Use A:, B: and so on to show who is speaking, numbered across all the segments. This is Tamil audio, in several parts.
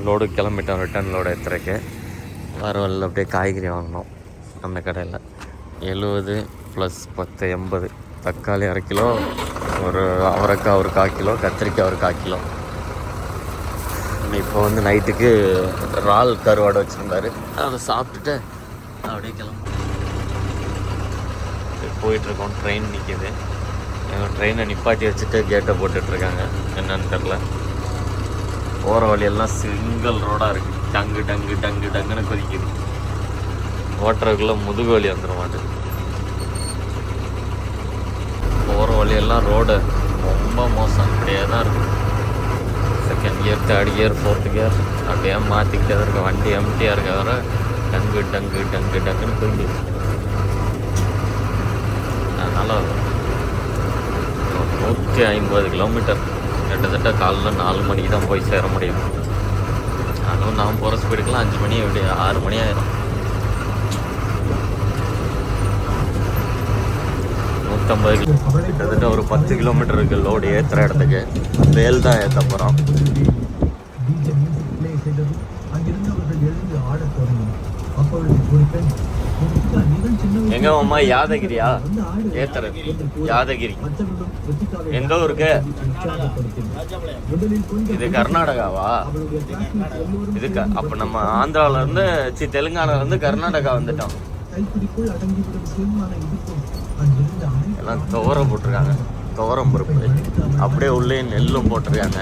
A: லோடு கிளம்பிட்டோம். ரிட்டர்ன் லோடு ஏற்றுறக்கு வர வழியில் அப்படியே காய்கறி வாங்கினோம் அந்த கடையில். 70 + 10 80. தக்காளி 1/2 கிலோ, ஒரு அவரைக்காய் ஒரு 1/4 கிலோ, கத்திரிக்காய் ஒரு 1/4 கிலோ. இப்போ வந்து நைட்டுக்கு இறால் கருவாடை வச்சுருந்தாரு, அதை சாப்பிட்டுட்டு அப்படியே கிளம்ப போயிட்டுருக்கோம். ட்ரெயின் நிற்கிது. ட்ரெயினை நிப்பாட்டி வச்சுட்டு கேட்டை போட்டுட்ருக்காங்க. என்னன்னு தெரில. போகிற வழியெல்லாம் சிங்கிள் ரோடாக இருக்குது. டங்கு டங்கு டங்கு டங்குன்னு கொதிக்குது. ஓட்டுறதுக்குள்ளே முதுகு வலி வந்துடும் மாட்டு. போகிற வழியெல்லாம் ரோடு ரொம்ப மோசம். அப்படியே தான் இருக்குது. Second gear, third gear, fourth gear அப்படியே மாற்றிக்கிட்டே தான் இருக்குது. வண்டி எம்டியாக இருக்க வர டங்கு டங்கு டங்கு டங்குன்னு கொதிக்குது. அதனால் 150 கிலோமீட்டர் கிட்டத்தட்ட காலைல 4 மணிக்கு தான் போய் சேர முடியும். அதுவும் நான் போகிற ஸ்பீடுக்கெலாம் 5 மணி, எப்படி 6 மணி ஆயிடும். 150 கிட்டத்தட்ட ஒரு 10 கிலோமீட்டர் இருக்குது லோடு ஏற்றுற இடத்துக்கு. வேல் தான் ஏற்ற போகிறோம். எங்க அம்மா? யாதகிரியா? ஏத்தர யாதகிரி எங்க ஊருக்கு? இது கர்நாடகாவா? இது அப்ப நம்ம ஆந்திரால இருந்து தெலுங்கானால இருந்து கர்நாடகா வந்துட்டோம். எல்லாம் துவரம் போட்டிருக்காங்க. துவரம் பருப்பு அப்படியே உள்ளே நெல்லும் போட்டிருக்காங்க.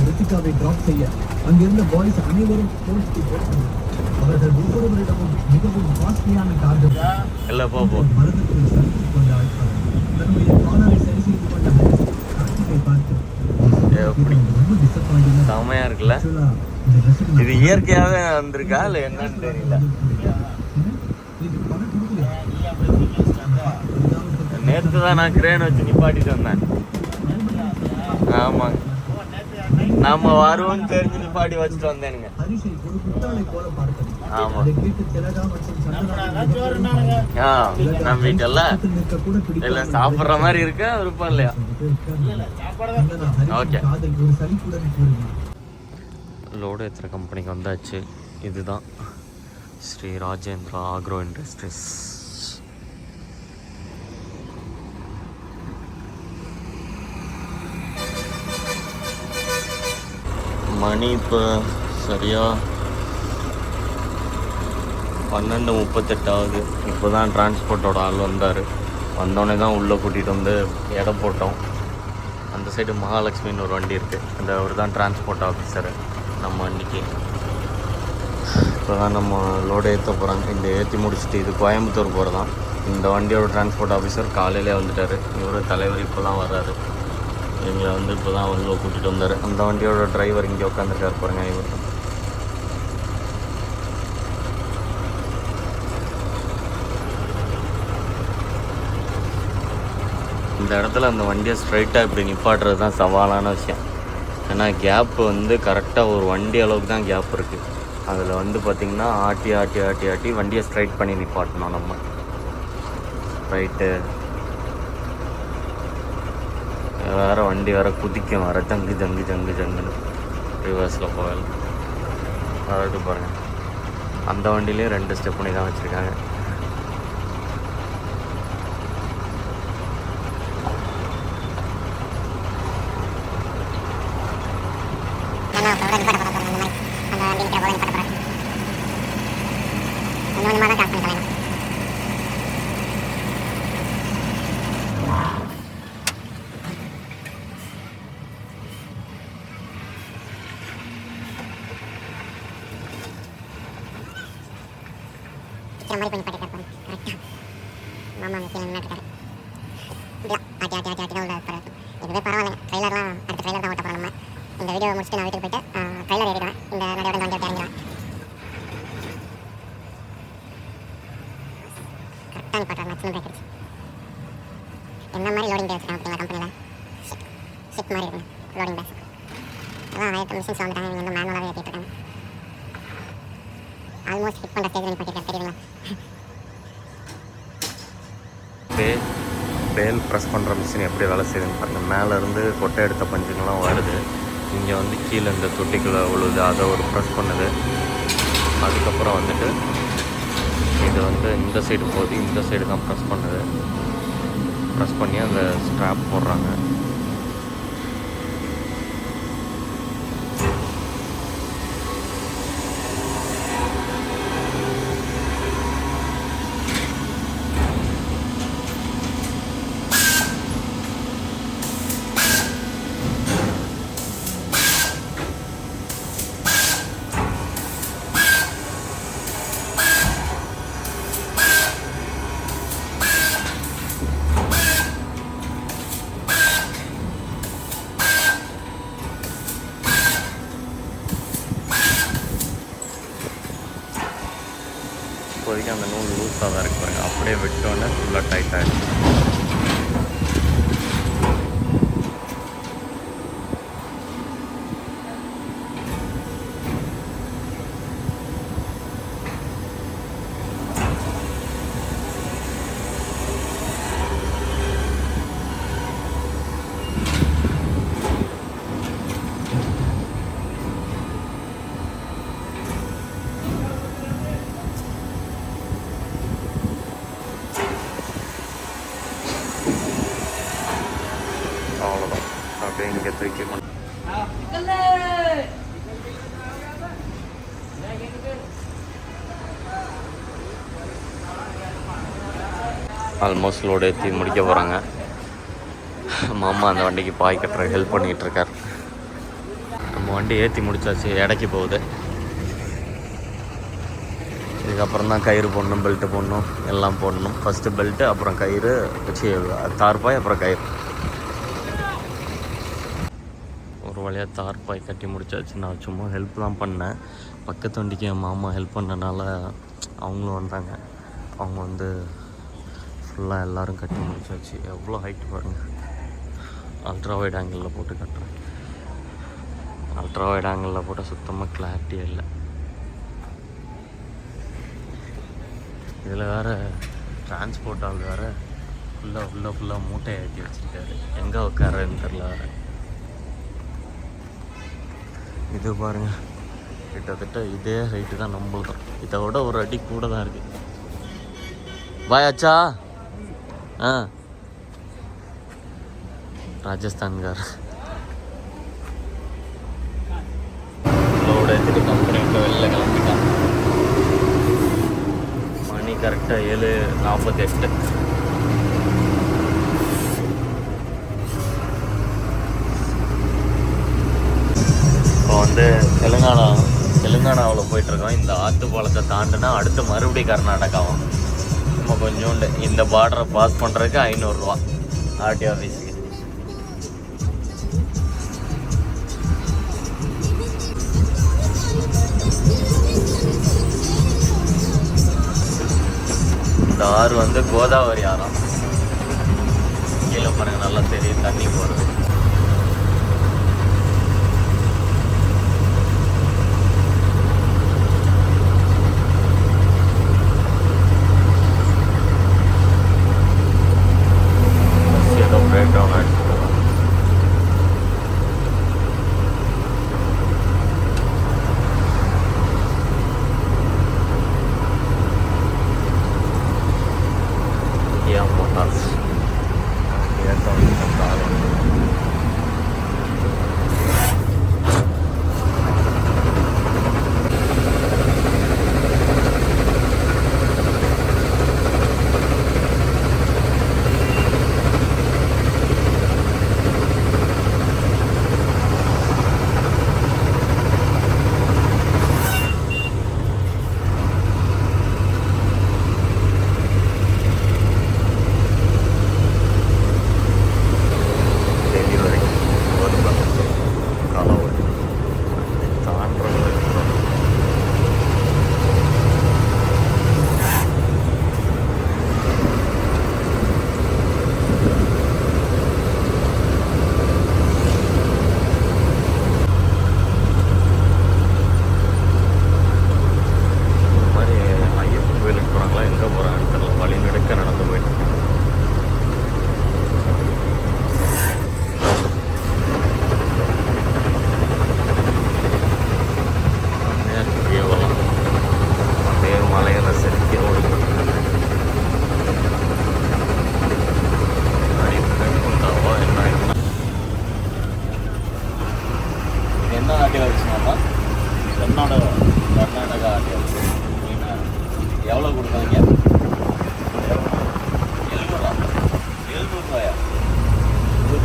A: ரித்திகாவை டிராப் செய்ய அங்கிருந்த பாய்ஸ் அனைவரும் அவர்கள் ஒவ்வொருவரிடமும் மிகவும் காஸ்ட்லியான கார்கள் எல்லாம் மருந்துக்குள் சந்தித்துக் கொண்ட தன்னுடைய காலரை சரி செய்து கொண்ட காட்சியை பார்த்து ரொம்ப டிசப்பாயிண்டிங். செமையா இருக்குல்ல? இது இயற்கையாவே வந்திருக்கா இல்லை என்னன்னு தெரியல. நேற்று தான் நான் கிரேன் வச்சு நிப்பாட்டிட்டு வந்தேன். ஆமாங்க, நம்ம வருவோம்னு தெரிஞ்சு நிப்பாட்டி வச்சுட்டு வந்தேனுங்க. ஆமா, நம்ம வீட்டல்ல இல்ல சாப்பிட்ற மாதிரி இருக்கா விருப்பம் இல்லையா? ஓகே, லோடு ஏற்றுற கம்பெனிக்கு வந்தாச்சு. இதுதான் ஸ்ரீ ராஜேந்திரா ஆக்ரோ இண்டஸ்ட்ரீஸ். மணி இப்போ சரியாக 12:38 ஆகுது. இப்போ தான் டிரான்ஸ்போர்ட்டோட ஆள் வந்தார். வந்தோடனே தான் உள்ளே கூட்டிகிட்டு வந்து இடம் போட்டோம். அந்த சைடு மகாலட்சுமின்னு ஒரு வண்டி இருக்குது. அந்த அவர் தான் டிரான்ஸ்போர்ட் ஆஃபீஸரு நம்ம வண்டிக்கு. இப்போ தான் நம்ம லோடு ஏற்ற போகிறாங்க. இந்த ஏற்றி முடிச்சுட்டு இது கோயம்புத்தூர் போகிறதான். இந்த வண்டியோட டிரான்ஸ்போர்ட் ஆஃபீஸர் காலையிலே வந்துட்டார். இவர் தலைவர் இப்போ தான் வர்றாரு. எங்களை வந்து இப்போ தான் உள்ளே கூட்டிகிட்டு வந்தார். அந்த வண்டியோட டிரைவர் இங்கே உட்காந்துருக்காரு பாருங்க. இவர் இந்த இடத்துல அந்த வண்டியை ஸ்ட்ரைட்டாக இப்படி நிப்பாட்டுறது தான் சவாலான விஷயம். ஏன்னா கேப்பு வந்து கரெக்டாக ஒரு வண்டி அளவுக்கு தான் கேப் இருக்குது. அதில் வந்து பார்த்திங்கன்னா ஆட்டி ஆட்டி ஆட்டி ஆட்டி வண்டியை ஸ்ட்ரைட் பண்ணி நிப்பாட்டணும் நம்ம. ரைட்டு வேறு வண்டி வேறு குதிக்கும், வேறு ஜங்கு ஜங்கு ஜங்கு ஜங்குன்னு ரிவர்ஸில் போகல. அதாவது பாருங்கள், அந்த வண்டியிலையும் 2 ஸ்டெப் பண்ணி தான் வச்சுருக்காங்க. மாதிரி பண்ணி பாட்டு கரெக்டாக மாமா அந்த கீழே நின்றுட்டாரு. இப்படிலாம் ஆட்டி ஆட்டி ஆட்டி ஆட்டி தான் உள்ள இருப்பாரு. இதுவே பரவாயில்ல. ட்ரெய்லர்லாம் அடுத்த ட்ரெய்லர் தான் ஓட்ட போகிறோம் நம்ம. இந்த வீடியோ முடிச்சுட்டு நான் வீட்டுக்கு போயிட்டு ட்ரெய்லர் ஏறிடுவேன். இந்த நடையோட வண்டி இறங்கிடுவேன். கரெக்டாக நிப்பாட்டுறாரு. மேக்ஸிமம் பிரேக் அடிச்சு என்ன மாதிரி லோடிங் பே வச்சுருக்காங்க பார்த்தீங்களா கம்பெனியில். ஷிப் மாதிரி இருக்குங்க லோடிங் பேஸ். அதான் 1000 மிஷின்ஸ் வந்துட்டாங்க. இவங்க வந்து மேனுவலாகவே ஏற்றிட்டு இருக்காங்க. ஆல்மோஸ்ட் ஃபிட் பண்ணுற ஸ்டேஜ் நிப்பாட்டிருக்காரு தெரியுங்களா. பேல் ப்ரெஸ் பண்ணுற மிஷின் எப்படி வேலை செய்யுதுன்னு பாருங்கள். மேலேருந்து கொட்டை எடுத்த பஞ்சுங்கள்லாம் வருது. இங்கே வந்து கீழே இந்த தொட்டிக்குள்ளே விழுது, அதை ஒரு ப்ரெஸ் பண்ணுது. அதுக்கப்புறம் வந்துட்டு இது வந்து இந்த சைடு போகுது, இந்த சைடு தான் ப்ரெஸ் பண்ணுது. ப்ரெஸ் பண்ணி அந்த ஸ்ட்ராப் போடுறாங்க. இப்போதைக்கு அந்த நூல் லூஸாக தான் இருக்கு பாருங்கள். அப்படியே விட்டோன்னே ஃபுல்லாக டைட் ஆகிடும். அவ்வளோதான். அப்படியே இங்கே தூக்கி ஆல்மோஸ்ட் லோடு ஏற்றி முடிக்க போகிறாங்க. மாமா அந்த வண்டிக்கு பாய் கட்டுற ஹெல்ப் பண்ணிகிட்ருக்கார். நம்ம வண்டி ஏற்றி முடிச்சாச்சு, எடைக்கு போகுது. இதுக்கப்புறம் தான் கயிறு போடணும், பெல்ட்டு போடணும், எல்லாம் போடணும். ஃபஸ்ட்டு பெல்ட்டு, அப்புறம் கயிறு வச்சு தார்பாய், அப்புறம் கயிறு. ஒரு வழியாக தார்பாய் கட்டி முடிச்சாச்சு. நான் சும்மா ஹெல்ப் தான் பண்ணேன். பக்கத்து வண்டிக்கு என் மாமா ஹெல்ப் பண்ணனால அவங்களும் வந்தாங்க. அவங்க வந்து ஃபுல்லாக எல்லோரும் கட்டி முடிச்சாச்சு. எவ்வளோ ஹைட்டு பாருங்கள். அல்ட்ரா வைட் ஆங்கிளில் போட்டு கட்டுறேன். அல்ட்ரா வைட் ஆங்கிளில் போட்டால் சுத்தமாக கிளாரிட்டியே இல்லை. இதில் வேறு டிரான்ஸ்போர்ட் ஆள் வேறு ஃபுல்லாக மூட்டையை ஏற்றி வச்சுருக்காரு. எங்கே உட்காருன்னு தெரில வேறு. இது பாருங்கள், கிட்டத்தட்ட இதே ஹைட்டு தான் நம்மளுதான். இதை விட ஒரு அடி கூட தான் இருக்குது. பாயாச்சா? ராஜஸ்தான்கார் லோடு எடுத்துட்டு கம்பெனி விட்டு வெளில கிளம்பிட்டான். மணி கரெக்டாக 7:48. இப்போ வந்து தெலுங்கானாவில் போயிட்டுருக்கோம். இந்த ஆற்று பாலத்தை தாண்டினா அடுத்து மறுபடியும் கர்நாடகாவும். நம்ம கொஞ்சோண்டு இந்த பார்டரை பாஸ் பண்ணுறதுக்கு 500 ரூபா ஆர்டி ஆஃபீஸுக்கு. இந்த ஆறு வந்து கோதாவரி ஆறாம். கீழே பாருங்கள், நல்லா தெரியும் தண்ணி போகிறது. Motors. Here comes the car.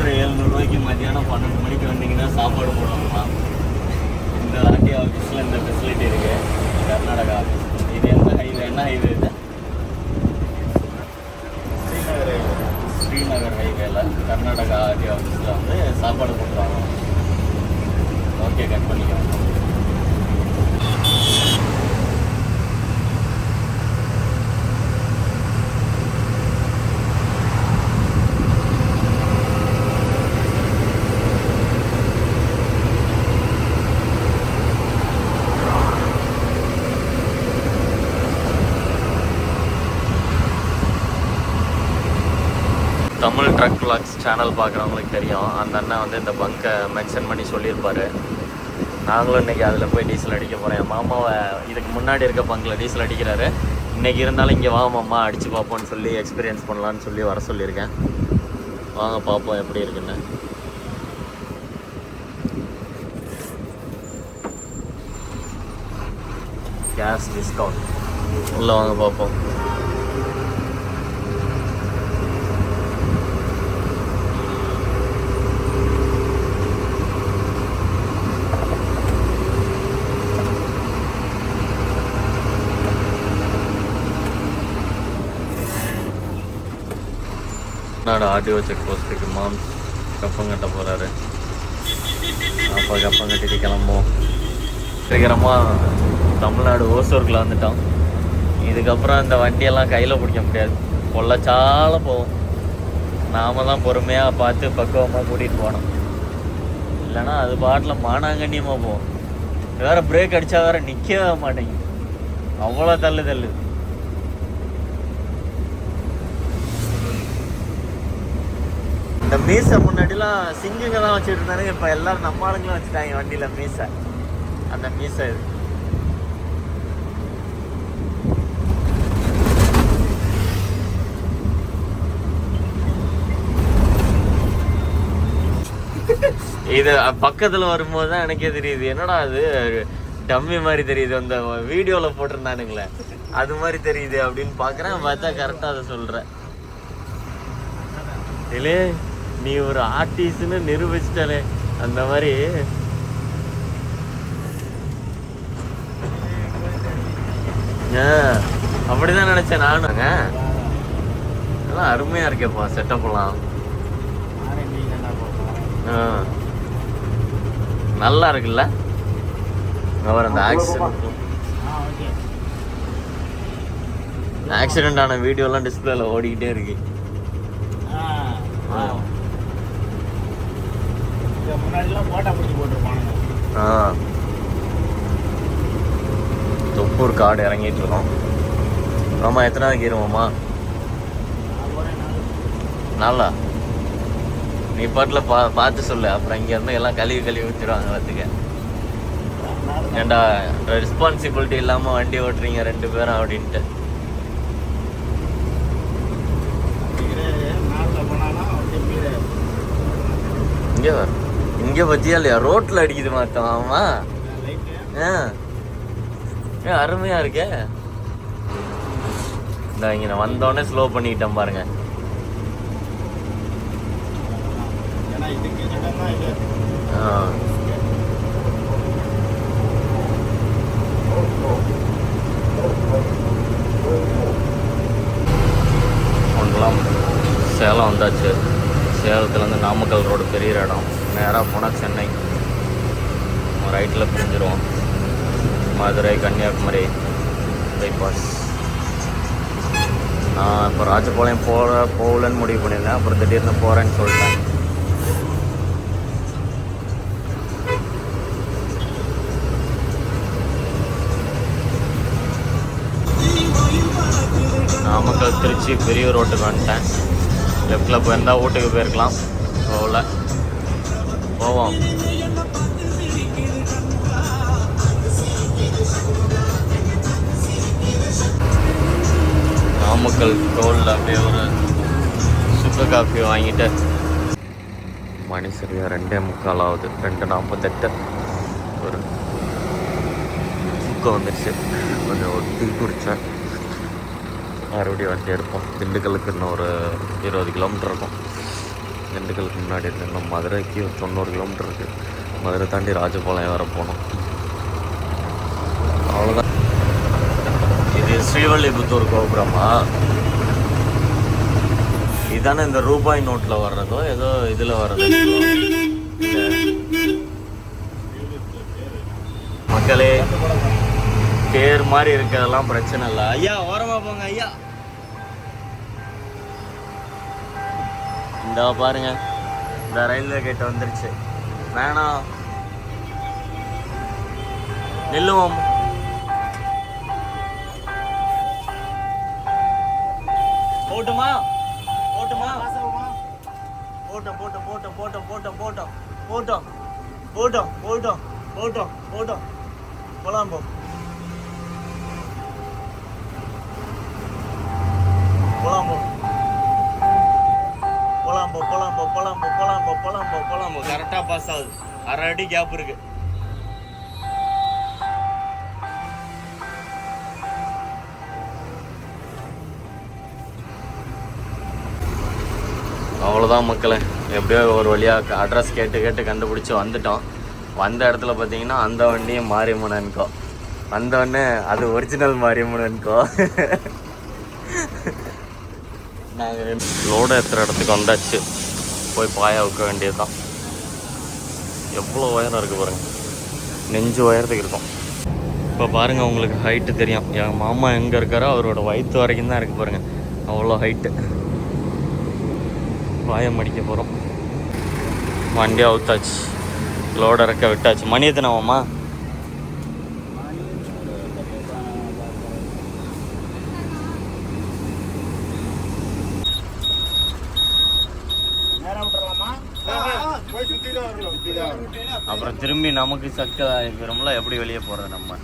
A: கொடுக்குற 700 ரூபாய்க்கு மத்தியானம் 12 மணிக்கு வந்தீங்கன்னா சாப்பாடு போடுவாங்களாம். இந்த ஆர்டிஓ ஆஃபீஸில் இந்த ஃபெசிலிட்டி இருக்குது. கர்நாடகா ஆஃபீஸ். இது என்ன ஹைவே இது ஸ்ரீநகர் ஹைவேல கர்நாடகா ஆர்டிஓ ஆஃபீஸில் வந்து சாப்பாடு போட்டுருவாங்க. ஓகே, கட் பண்ணிக்கலாம். தமிழ் ட்ரக் விளாக்ஸ் சேனல் பார்க்குறவங்களுக்கு தெரியும். அந்த அண்ணன் வந்து இந்த பங்கை மென்ஷன் பண்ணி சொல்லியிருப்பார். நாங்களும் இன்றைக்கி அதில் போய் டீசல் அடிக்க போகிறேன். என் மாமாவை இதுக்கு முன்னாடி இருக்க பங்கில் டீசல் அடிக்கிறாரு. இன்றைக்கி இருந்தாலும் இங்கே வா மாமா அடித்து பார்ப்போன்னு சொல்லி எக்ஸ்பீரியன்ஸ் பண்ணலான்னு சொல்லி வர சொல்லியிருக்கேன். வாங்க பார்ப்போம் எப்படி இருக்குன்னு. கேஸ் டிஸ்கவுண்ட் உள்ளே வாங்க பார்ப்போம். ஆர்டிஓ செக் போஸ்ட்டுக்கு மாம்ஸ் கப்பம் கட்ட போகிறாரு. அப்போ கப்பம் கட்டிட்டு கிளம்போம். சீக்கிரமாக தமிழ்நாடு ஓசூருக்குள்ள வந்துட்டோம். இதுக்கப்புறம் இந்த வண்டியெல்லாம் கையில் பிடிக்க முடியாது. பொள்ளச்சால போவோம். நாம் தான் பொறுமையாக பார்த்து பக்குவமாக கூட்டிகிட்டு போகணும். இல்லைன்னா அது பாட்டில் மானாங்கண்ணியமாக போவோம். வேறு பிரேக் அடித்தா வேறு நிற்கவே மாட்டேங்குது. அவ்வளோ தள்ளுது. இந்த மீசை முன்னாடிலாம் சிங்குங்க தான் வச்சுட்டு இருந்தானுங்க. இப்போ எல்லோரும் நம்ம ஆளுங்களும் வச்சுட்டாங்க வண்டியில் மீசை. அந்த மீசை இது பக்கத்தில் வரும்போது தான் எனக்கே தெரியுது, என்னடா அது டம்மி மாதிரி தெரியுது. அந்த வீடியோவில் போட்டிருந்தானுங்களே அது மாதிரி தெரியுது அப்படின்னு பார்க்குறேன். பார்த்தா கரெக்டாக அதை சொல்கிறேன். இல்லே நீ ஒரு ஆர்டிஸ்ட்னு நிரூபிச்சிட்டாலே அந்த மாதிரி. அப்படிதான் நினைச்சேன் நானுங்க. எல்லாம் அருமையா இருக்கேப்பா செட்டப்லாம். நல்லா இருக்குல்ல. அவர் அந்த ஆக்சிடென்ட் ஆன வீடியோலாம் டிஸ்பிளேல ஓடிக்கிட்டே இருக்கு. தொப்பூர் காடு இறங்கிட்டு இருக்கோம். ஆமா, எத்தனாவது கீருமாம்மா? நாளா நீ பாட்டில் பார்த்து சொல்லு. அப்புறம் இங்கே இருந்து எல்லாம் கழுவி ஊற்றிடுவாங்க பார்த்துக்க. ஏண்டா ரெஸ்பான்சிபிலிட்டி இல்லாமல் வண்டி ஓட்டுறீங்க 2 பேரும் அப்படின்ட்டு. இங்கே பத்தியா இல்லையா ரோட்டில் அடிக்குது மாத்தம். ஆமா, அருமையா இருக்கே. இந்த இங்கே நான் வந்தோடனே ஸ்லோ பண்ணிக்கிட்டேன் பாருங்க. ஒன்றுலாம் சேலம் வந்தாச்சு. சேலத்துலேருந்து நாமக்கல் ரோடு பெரிய இடம். நேராக போனால் சென்னை. ரைட்டில் பிரிஞ்சிருவோம். மதுரை கன்னியாகுமரி பைபாஸ். நான் இப்போ ராஜபாளையம் போகலன்னு முடிவு பண்ணியிருந்தேன். அப்புறம் திடீர்னு போகிறேன்னு சொல்லிட்டேன். நாமக்கல் திருச்சி பெரிய ரோட்டுக்கு வந்துட்டேன். லெஃப்டில் போயிருந்தால் வீட்டுக்கு போயிருக்கலாம். போவோம். நாமக்கல் டோலில் அப்படியே ஒரு சுகர் காஃபி வாங்கிட்டு மணி சரியாக 2:45 ஆகுது. 2:48. ஒரு தூக்கம் வந்துடுச்சு. கொஞ்சம் ஒரு டீ குடித்தேன். மறுபடியும் வண்டி எடுப்போம். திண்டுக்கலுக்கு இன்னும் ஒரு 20 கிலோமீட்டர் இருக்கும். திண்டுக்கலுக்கு முன்னாடி இருக்கு. இன்னும் மதுரைக்கு ஒரு 90 கிலோமீட்டர் இருக்குது. மதுரை தாண்டி ராஜபாளையம் வர போகணும். அவ்வளோதான். இது ஸ்ரீவல்லிபுத்தூர் கோபுரமா? இதுதானே இந்த ரூபாய் நோட்டில் வர்றதோ ஏதோ இதில் வர்றது. மக்களே, பேர் மாதிரி இருக்கிறதெல்லாம் பிரச்சனை இல்லை. ஐயா ஓரமா போங்க ஐயா. இந்த பாருங்க, இந்த ரயில்வே கேட் வந்துருச்சு. வேணாம், நில்லுவோம். போட்டுமா போட்டுமா போட்டோம் போட்டோம் போட்டோம் போட்டோம் போட்டோம் போட்டோம் போட்டோம் போட்டோம் போட்டோம் போட்டோம் போட்டோம் போலாம் போ. போலாம் போ போலாம் போ போலாம் போ போலாம் போ போலாம் போ போலாம் போ போலாம் போ. கரெக்டாக பாஸ் ஆகுது. அரை அடி கேப் இருக்கு. அவ்வளோதான் மக்களே, எப்படியோ ஒரு வழியாக அட்ரஸ் கேட்டு கேட்டு கண்டுபிடிச்சி வந்துட்டோம். வந்த இடத்துல பார்த்தீங்கன்னா அந்த வண்டியும் மாரியம்மன்கோ, வந்தோடனே அது ஒரிஜினல் மாரியம்மன்கோ. நாங்கள் லோடு ஏற்றுற இடத்துக்கு வந்தாச்சு. போய் பாயா வைக்க வேண்டியது தான். எவ்வளோ உயரம் இருக்குது பாருங்கள், நெஞ்சு உயரத்துக்கு இருக்கும். இப்போ பாருங்கள், உங்களுக்கு ஹைட்டு தெரியும். என் மாமா எங்கே இருக்காரோ அவரோட வயிற்று வரைக்கும் தான் இருக்குது பாருங்கள், அவ்வளோ ஹைட்டு. பாயம் அடிக்க போகிறோம். வண்டி அவுத்தாச்சு, லோடு இறக்க விட்டாச்சு. மணி எத்தனாவாம்மா? அப்புறம் திரும்பி நமக்கு சக்க ஆகிக்கிறோம்ல, எப்படி வெளியே போகிறது நம்ம?